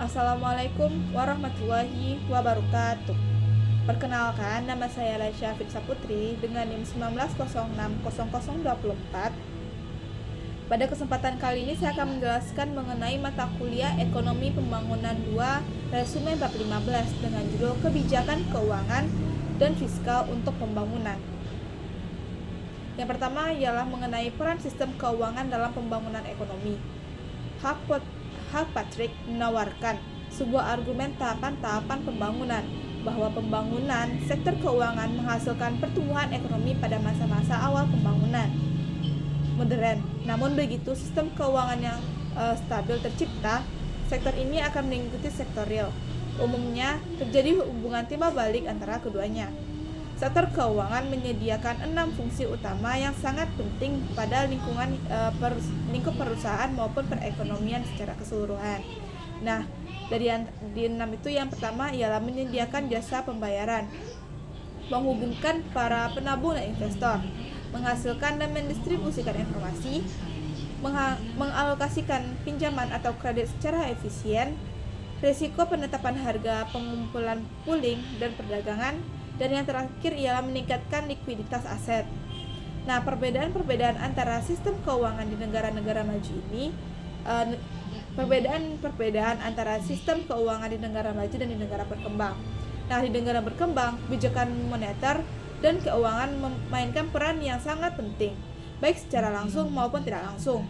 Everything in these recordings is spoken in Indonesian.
Assalamualaikum warahmatullahi wabarakatuh. Perkenalkan, nama saya Raisya Fitsa Putri dengan NIM 19060024. Pada kesempatan kali ini saya akan menjelaskan mengenai mata kuliah Ekonomi Pembangunan 2 Resume bab 15 dengan judul Kebijakan Keuangan dan Fiskal untuk Pembangunan. Yang pertama ialah mengenai peran sistem keuangan dalam pembangunan ekonomi. Patrick menawarkan sebuah argumen tahapan-tahapan pembangunan bahwa pembangunan sektor keuangan menghasilkan pertumbuhan ekonomi pada masa-masa awal pembangunan modern. Namun begitu sistem keuangan yang stabil tercipta, sektor ini akan mengikuti sektor real. Umumnya terjadi hubungan timbal balik antara keduanya. Sektor keuangan menyediakan 6 fungsi utama yang sangat penting pada lingkup perusahaan maupun perekonomian secara keseluruhan. Nah, di 6 itu yang pertama ialah menyediakan jasa pembayaran, menghubungkan para penabung dan investor, menghasilkan dan mendistribusikan informasi, mengalokasikan pinjaman atau kredit secara efisien, risiko penetapan harga, pengumpulan pooling dan perdagangan, dan yang terakhir ialah meningkatkan likuiditas aset. Nah, perbedaan antara sistem keuangan di negara-negara maju ini, perbedaan antara sistem keuangan di negara maju dan di negara berkembang. Nah, di negara berkembang, kebijakan moneter dan keuangan memainkan peran yang sangat penting, baik secara langsung maupun tidak langsung.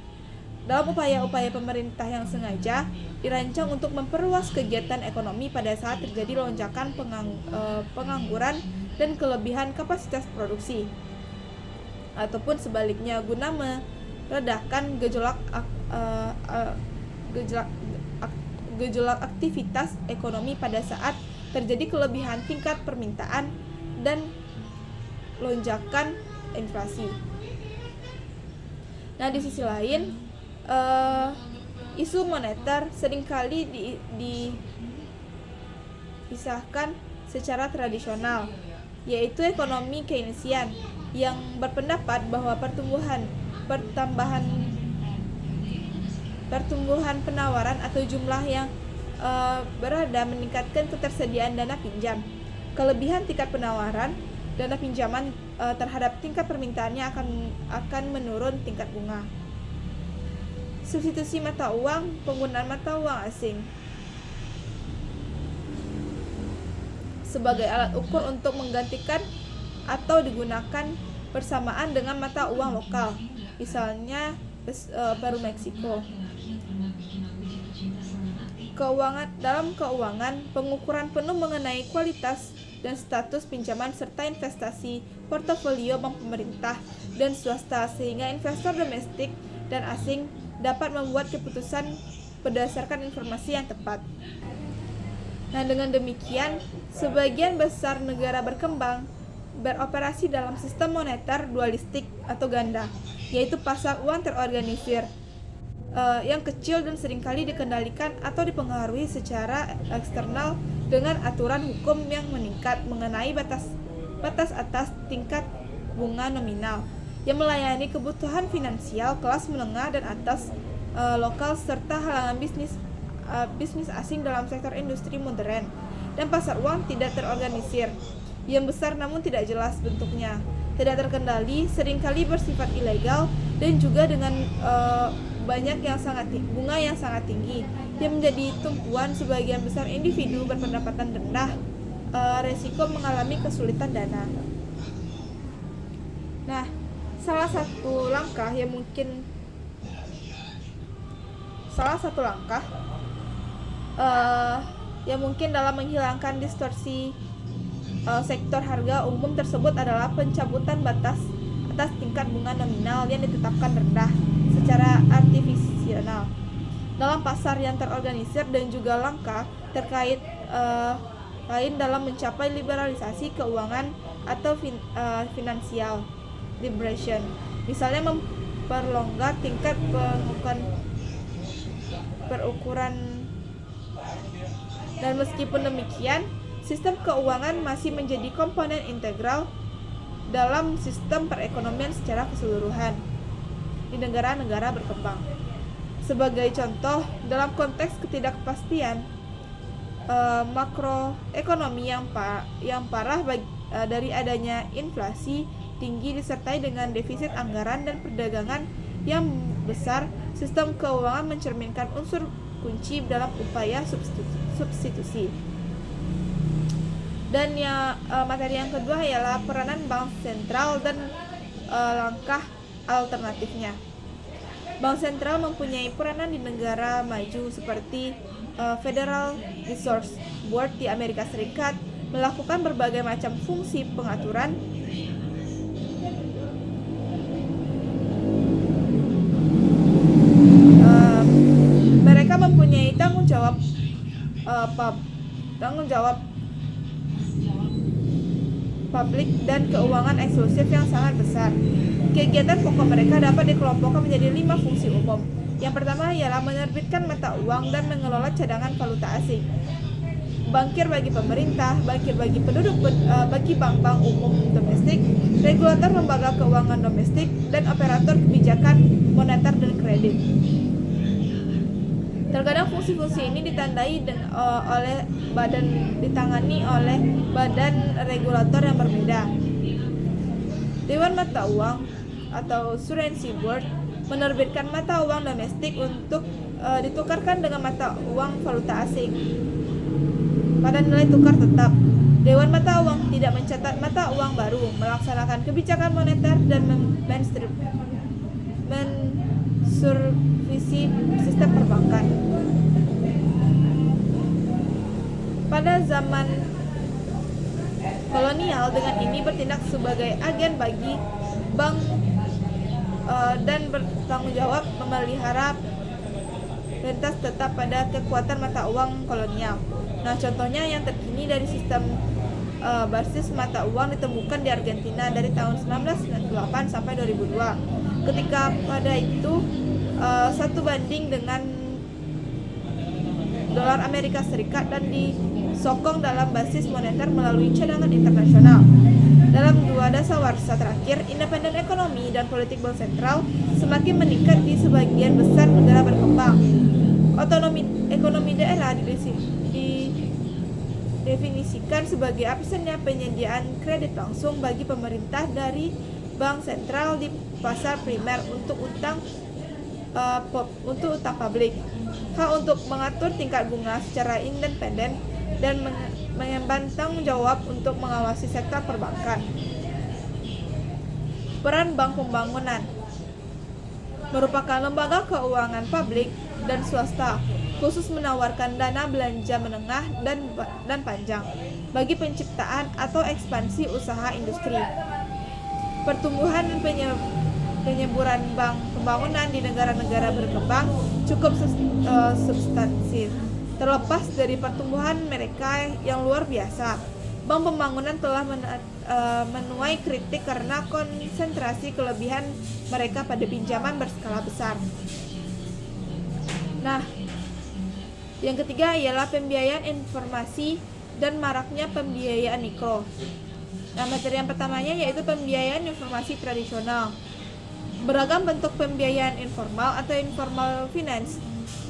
Dalam upaya-upaya pemerintah yang sengaja dirancang untuk memperluas kegiatan ekonomi pada saat terjadi lonjakan pengangguran dan kelebihan kapasitas produksi, ataupun sebaliknya guna meredakan gejolak aktivitas ekonomi pada saat terjadi kelebihan tingkat permintaan dan lonjakan inflasi. Nah, di sisi lain, isu moneter seringkali dipisahkan secara tradisional, yaitu ekonomi Keynesian yang berpendapat bahwa pertumbuhan penawaran atau jumlah yang berada meningkatkan ketersediaan dana pinjam. Kelebihan tingkat penawaran dana pinjaman terhadap tingkat permintaannya akan menurun tingkat bunga. Substitusi mata uang, penggunaan mata uang asing sebagai alat ukur untuk menggantikan atau digunakan bersamaan dengan mata uang lokal, misalnya Peru Meksiko. Dalam keuangan, pengukuran penuh mengenai kualitas dan status pinjaman serta investasi portofolio bank pemerintah dan swasta, sehingga investor domestik dan asing dapat membuat keputusan berdasarkan informasi yang tepat. Nah, dengan demikian, sebagian besar negara berkembang beroperasi dalam sistem moneter dualistik atau ganda, yaitu pasar uang terorganisir yang kecil dan seringkali dikendalikan atau dipengaruhi secara eksternal dengan aturan hukum yang meningkat mengenai batas atas tingkat bunga nominal yang melayani kebutuhan finansial kelas menengah dan atas lokal serta halangan bisnis asing dalam sektor industri modern, dan pasar uang tidak terorganisir yang besar namun tidak jelas bentuknya, tidak terkendali, seringkali bersifat ilegal, dan juga dengan bunga yang sangat tinggi yang menjadi tumpuan sebagian besar individu berpendapatan rendah, resiko mengalami kesulitan dana. Nah, salah satu langkah yang mungkin dalam menghilangkan distorsi sektor harga umum tersebut adalah pencabutan batas atas tingkat bunga nominal yang ditetapkan rendah secara artifisial dalam pasar yang terorganisir, dan juga langkah terkait lain dalam mencapai liberalisasi keuangan atau financial liberation, misalnya memperlonggar tingkat perukuran. Dan meskipun demikian, sistem keuangan masih menjadi komponen integral dalam sistem perekonomian secara keseluruhan di negara-negara berkembang. Sebagai contoh, dalam konteks ketidakpastian makroekonomi yang parah dari adanya inflasi tinggi disertai dengan defisit anggaran dan perdagangan yang besar. Sistem keuangan mencerminkan unsur kunci dalam upaya substitusi. Dan materi yang kedua ialah peranan bank sentral dan langkah alternatifnya. Bank sentral mempunyai peranan di negara maju seperti Federal Reserve Board di Amerika Serikat, melakukan berbagai macam fungsi pengaturan mereka mempunyai tanggung jawab publik dan keuangan eksklusif yang sangat besar. Kegiatan pokok mereka dapat dikelompokkan menjadi 5 fungsi umum. Yang pertama ialah menerbitkan mata uang dan mengelola cadangan valuta asing. Bankir bagi pemerintah, bankir bagi penduduk, bagi bank-bank umum domestik, regulator lembaga keuangan domestik, dan operator kebijakan moneter dan kredit. Terkadang fungsi-fungsi ini ditangani oleh badan regulator yang berbeda. Dewan Mata Uang atau Currency Board menerbitkan mata uang domestik untuk ditukarkan dengan mata uang valuta asing pada nilai tukar tetap. Dewan Mata Uang tidak mencatat mata uang baru, melaksanakan kebijakan moneter dan mensurvisi sistem perbankan. Pada zaman kolonial, dengan ini bertindak sebagai agen bagi bank dan bertanggung jawab memelihara rentas tetap pada kekuatan mata uang kolonial. Nah, contohnya yang terkini dari sistem basis mata uang ditemukan di Argentina dari tahun 1998 sampai 2002. Ketika pada itu 1 banding dengan dolar Amerika Serikat dan disokong dalam basis moneter melalui cadangan internasional. Dalam 2 dasawarsa terakhir, independen ekonomi dan politik bank sentral semakin meningkat di sebagian besar negara berkembang. Otonomi ekonomi daerah didefinisikan sebagai absennya penyediaan kredit langsung bagi pemerintah dari bank sentral di pasar primer untuk utang publik. Hak untuk mengatur tingkat bunga secara independen dan mengemban tanggung jawab untuk mengawasi sektor perbankan. Peran Bank Pembangunan merupakan lembaga keuangan publik dan swasta, khusus menawarkan dana belanja menengah dan panjang bagi penciptaan atau ekspansi usaha industri. Pertumbuhan dan penyeburan bank pembangunan di negara-negara berkembang cukup substansial. Terlepas dari pertumbuhan mereka yang luar biasa, bank pembangunan telah menuai kritik karena konsentrasi kelebihan mereka pada pinjaman berskala besar. Nah, yang ketiga ialah pembiayaan informasi dan maraknya pembiayaan mikro. Nah, materi yang pertamanya yaitu pembiayaan informasi tradisional. Beragam bentuk pembiayaan informal atau informal finance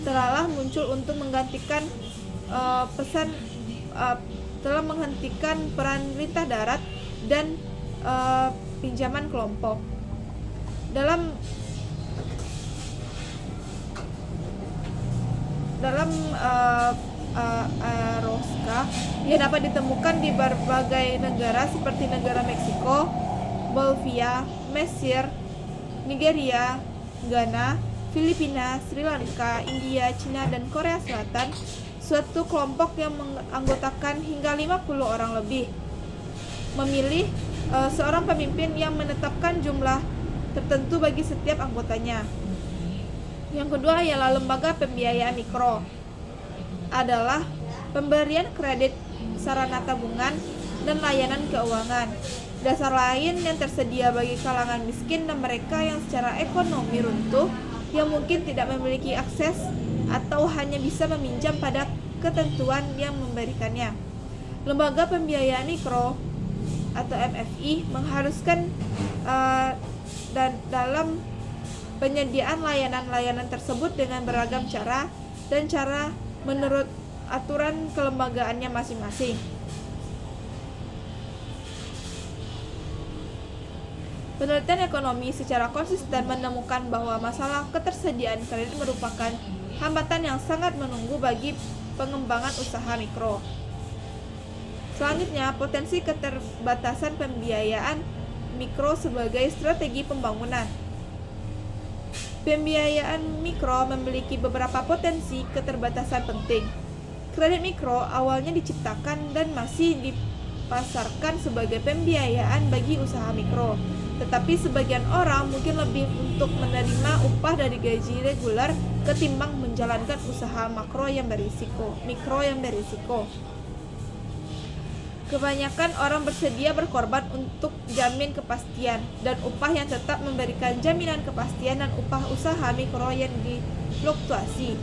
telah muncul untuk menggantikan telah menghentikan peran lintah darat dan pinjaman kelompok. Dalam Rosca ia dapat ditemukan di berbagai negara seperti negara Meksiko, Bolivia, Mesir, Nigeria, Ghana, Filipina, Sri Lanka, India, Cina, dan Korea Selatan. Suatu kelompok yang menganggotakan hingga 50 orang lebih memilih seorang pemimpin yang menetapkan jumlah tertentu bagi setiap anggotanya. Yang kedua ialah lembaga pembiayaan mikro, adalah pemberian kredit, sarana tabungan, dan layanan keuangan. Dasar lain yang tersedia bagi kalangan miskin dan mereka yang secara ekonomi runtuh, yang mungkin tidak memiliki akses atau hanya bisa meminjam pada ketentuan yang memberikannya. Lembaga pembiayaan mikro atau MFI mengharuskan dan dalam penyediaan layanan-layanan tersebut dengan beragam cara menurut aturan kelembagaannya masing-masing. Penelitian ekonomi secara konsisten menemukan bahwa masalah ketersediaan kredit merupakan hambatan yang sangat menunggu bagi pengembangan usaha mikro. Selanjutnya, potensi keterbatasan pembiayaan mikro sebagai strategi pembangunan. Pembiayaan mikro memiliki beberapa potensi keterbatasan penting. Kredit mikro awalnya diciptakan dan masih dipasarkan sebagai pembiayaan bagi usaha mikro. Tetapi sebagian orang mungkin lebih untuk menerima upah dari gaji reguler ketimbang menjalankan usaha mikro yang berisiko. Kebanyakan orang bersedia berkorban untuk jamin kepastian dan upah yang tetap memberikan jaminan kepastian dan upah usaha mikro yang difluktuasi.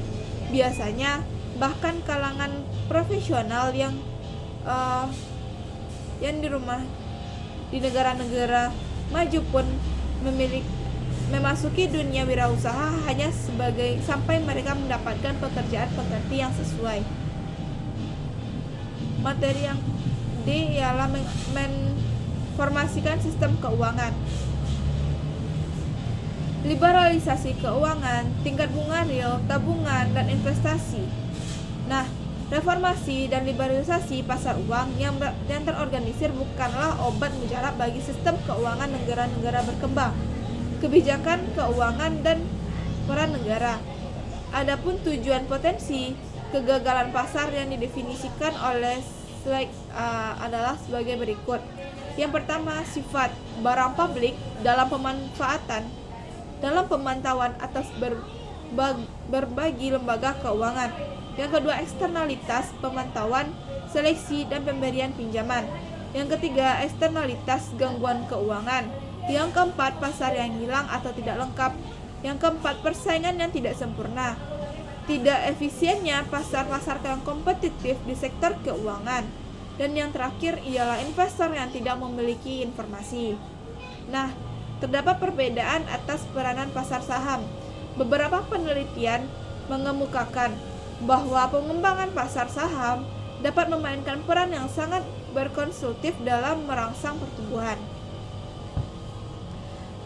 Biasanya bahkan kalangan profesional yang di negara-negara maju pun memasuki dunia wirausaha hanya sampai mereka mendapatkan pekerjaan pengganti yang sesuai. Materi yang D ialah menformasikan sistem keuangan. Liberalisasi keuangan, tingkat bunga real, tabungan, dan investasi. Nah, reformasi dan liberalisasi pasar uang yang terorganisir bukanlah obat mujarab bagi sistem keuangan negara-negara berkembang, kebijakan keuangan, dan peran negara. Adapun tujuan potensi kegagalan pasar yang didefinisikan oleh Slide adalah sebagai berikut. Yang pertama, sifat barang publik dalam pemantauan atas berbagi lembaga keuangan. Yang kedua, eksternalitas pemantauan, seleksi, dan pemberian pinjaman. Yang ketiga, eksternalitas gangguan keuangan. Yang keempat, pasar yang hilang atau tidak lengkap. Yang keempat, persaingan yang tidak sempurna. Tidak efisiennya pasar-pasar yang kompetitif di sektor keuangan. Dan yang terakhir ialah investor yang tidak memiliki informasi. Nah, terdapat perbedaan atas peranan pasar saham. Beberapa penelitian mengemukakan bahwa pengembangan pasar saham dapat memainkan peran yang sangat berkonsultif dalam merangsang pertumbuhan.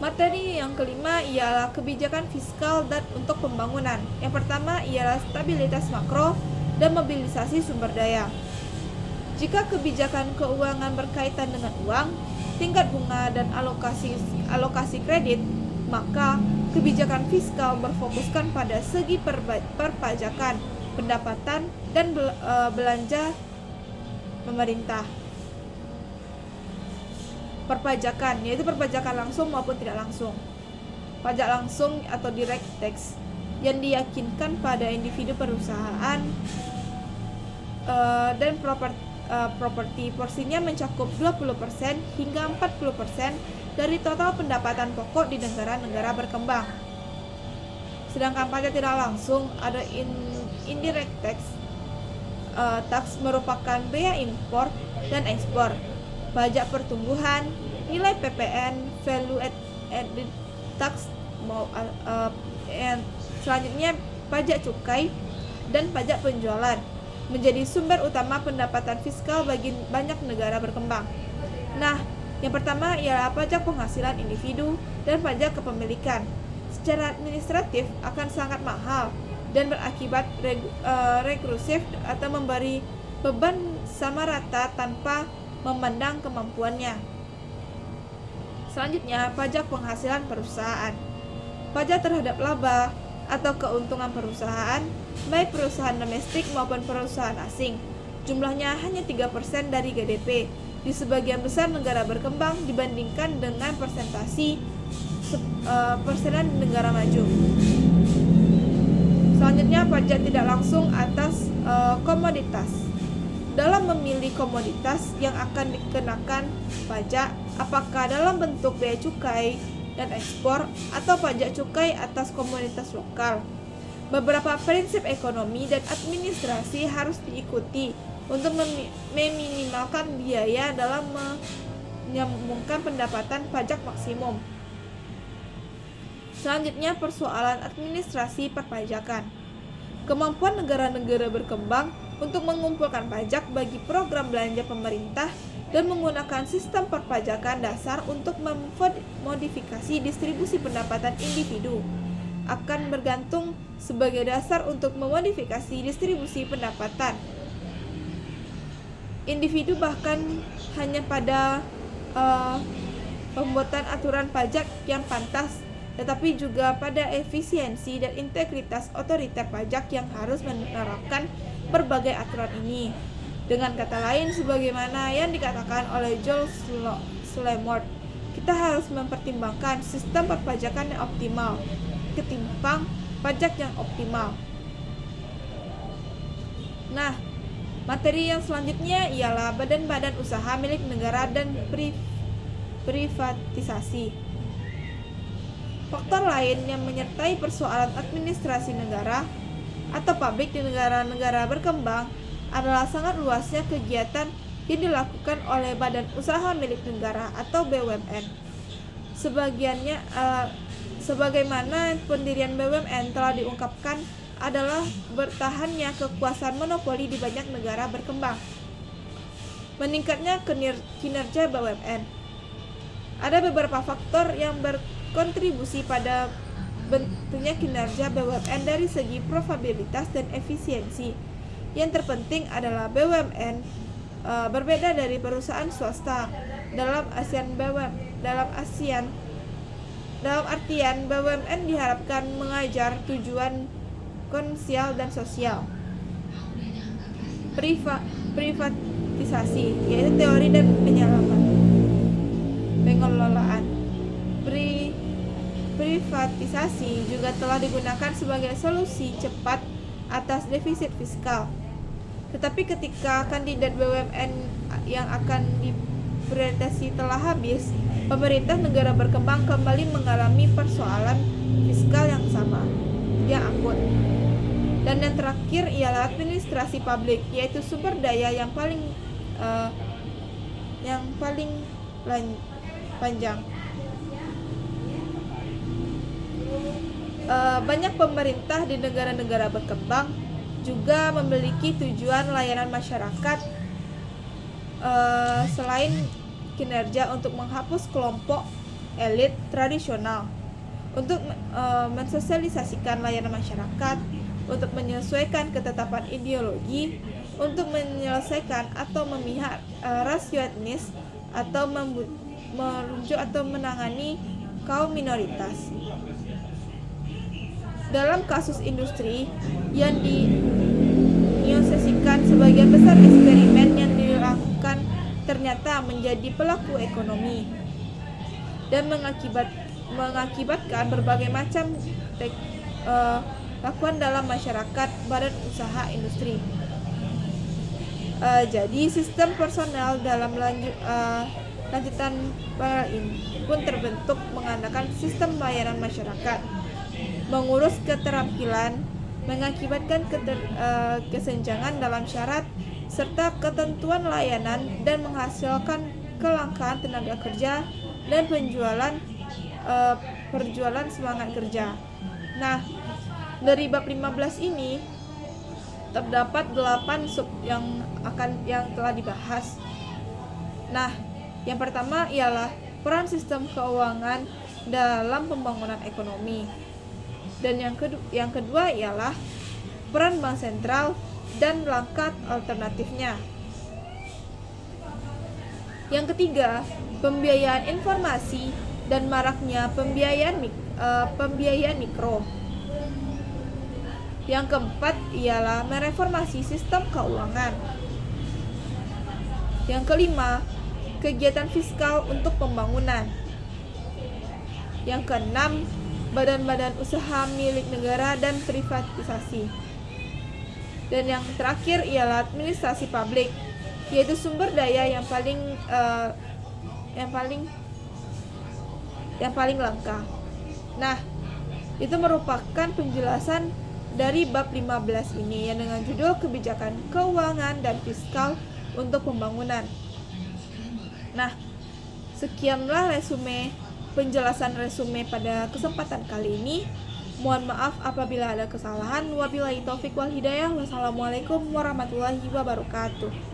Materi yang kelima ialah kebijakan fiskal dan untuk pembangunan. Yang pertama ialah stabilitas makro dan mobilisasi sumber daya. Jika kebijakan keuangan berkaitan dengan uang, tingkat bunga, dan alokasi kredit, maka kebijakan fiskal berfokuskan pada segi perpajakan, pendapatan, dan belanja pemerintah. Perpajakan, yaitu perpajakan langsung maupun tidak langsung. Pajak langsung atau direct tax yang diyakinkan pada individu perusahaan dan properti. Porsinya mencakup 20% hingga 40% dari total pendapatan pokok di negara-negara berkembang. Sedangkan pajak tidak langsung ada indirect tax. Tax merupakan bea impor dan ekspor, pajak pertumbuhan, nilai PPN, value added tax, selanjutnya pajak cukai dan pajak penjualan menjadi sumber utama pendapatan fiskal bagi banyak negara berkembang. Nah, yang pertama ialah pajak penghasilan individu dan pajak kepemilikan. Secara administratif akan sangat mahal dan berakibat regresif atau memberi beban sama rata tanpa memandang kemampuannya. Selanjutnya, pajak penghasilan perusahaan. Pajak terhadap laba atau keuntungan perusahaan, baik perusahaan domestik maupun perusahaan asing. Jumlahnya hanya 3% dari GDP di sebagian besar negara berkembang dibandingkan dengan persenan negara maju. Selanjutnya, pajak tidak langsung atas komoditas. Dalam memilih komoditas yang akan dikenakan pajak, apakah dalam bentuk bea cukai dan ekspor atau pajak cukai atas komoditas lokal, beberapa prinsip ekonomi dan administrasi harus diikuti untuk meminimalkan biaya dalam menyambungkan pendapatan pajak maksimum. Selanjutnya, persoalan administrasi perpajakan. Kemampuan negara-negara berkembang untuk mengumpulkan pajak bagi program belanja pemerintah dan menggunakan sistem perpajakan dasar untuk memodifikasi distribusi pendapatan individu akan bergantung sebagai dasar untuk memodifikasi distribusi pendapatan individu, bahkan hanya pada pembuatan aturan pajak yang pantas, tetapi juga pada efisiensi dan integritas otoriter pajak yang harus menerapkan berbagai aturan ini. Dengan kata lain, sebagaimana yang dikatakan oleh Joel Slamort, kita harus mempertimbangkan sistem perpajakan yang optimal ketimbang pajak yang optimal. Nah, materi yang selanjutnya ialah badan-badan usaha milik negara dan privatisasi. Faktor lain yang menyertai persoalan administrasi negara atau pabrik di negara-negara berkembang adalah sangat luasnya kegiatan yang dilakukan oleh badan usaha milik negara atau BUMN. Sebagaimana pendirian BUMN telah diungkapkan adalah bertahannya kekuasaan monopoli di banyak negara berkembang. Meningkatnya kinerja BUMN. Ada beberapa faktor yang berkontribusi pada bentuknya kinerja BUMN dari segi probabilitas dan efisiensi. Yang terpenting adalah BUMN berbeda dari perusahaan swasta dalam artian BUMN diharapkan mengajar tujuan konsial dan sosial. Privatisasi yaitu teori dan pengelolaan. Privatisasi juga telah digunakan sebagai solusi cepat atas defisit fiskal. Tetapi ketika kandidat BUMN yang akan diprivatisasi telah habis, pemerintah negara berkembang kembali mengalami persoalan fiskal yang sama, yang akut. Dan yang terakhir ialah administrasi publik, yaitu sumber daya yang paling panjang. Banyak pemerintah di negara-negara berkembang juga memiliki tujuan layanan masyarakat selain kinerja untuk menghapus kelompok elit tradisional, untuk mensosialisasikan layanan masyarakat, untuk menyesuaikan ketetapan ideologi, untuk menyelesaikan atau memihak rasio etnis, atau merujuk atau menangani kaum minoritas. Dalam kasus industri yang diinsesikan, sebagian besar eksperimen yang dilakukan ternyata menjadi pelaku ekonomi dan mengakibatkan berbagai macam lakukan dalam masyarakat badan usaha industri. Jadi sistem personal dalam lanjutan panel ini pun terbentuk mengandalkan sistem layanan masyarakat, mengurus keterampilan, mengakibatkan kesenjangan dalam syarat serta ketentuan layanan, dan menghasilkan kelangkaan tenaga kerja dan perjualan semangat kerja. Nah, dari bab 15 ini terdapat 8 sub yang telah dibahas. Nah, yang pertama ialah peran sistem keuangan dalam pembangunan ekonomi. Dan yang kedua ialah peran bank sentral dan langkah alternatifnya. Yang ketiga, pembiayaan informasi dan maraknya pembiayaan mikro. Yang keempat ialah mereformasi sistem keuangan. Yang kelima, kegiatan fiskal untuk pembangunan. Yang keenam, badan-badan usaha milik negara dan privatisasi. Dan yang terakhir ialah administrasi publik, yaitu sumber daya yang paling langka. Nah, itu merupakan penjelasan dari bab 15 ini yang dengan judul kebijakan keuangan dan fiskal untuk pembangunan. Nah, sekianlah penjelasan resume pada kesempatan kali ini. Mohon maaf apabila ada kesalahan. Wabillahi taufik wal hidayah. Wassalamualaikum warahmatullahi wabarakatuh.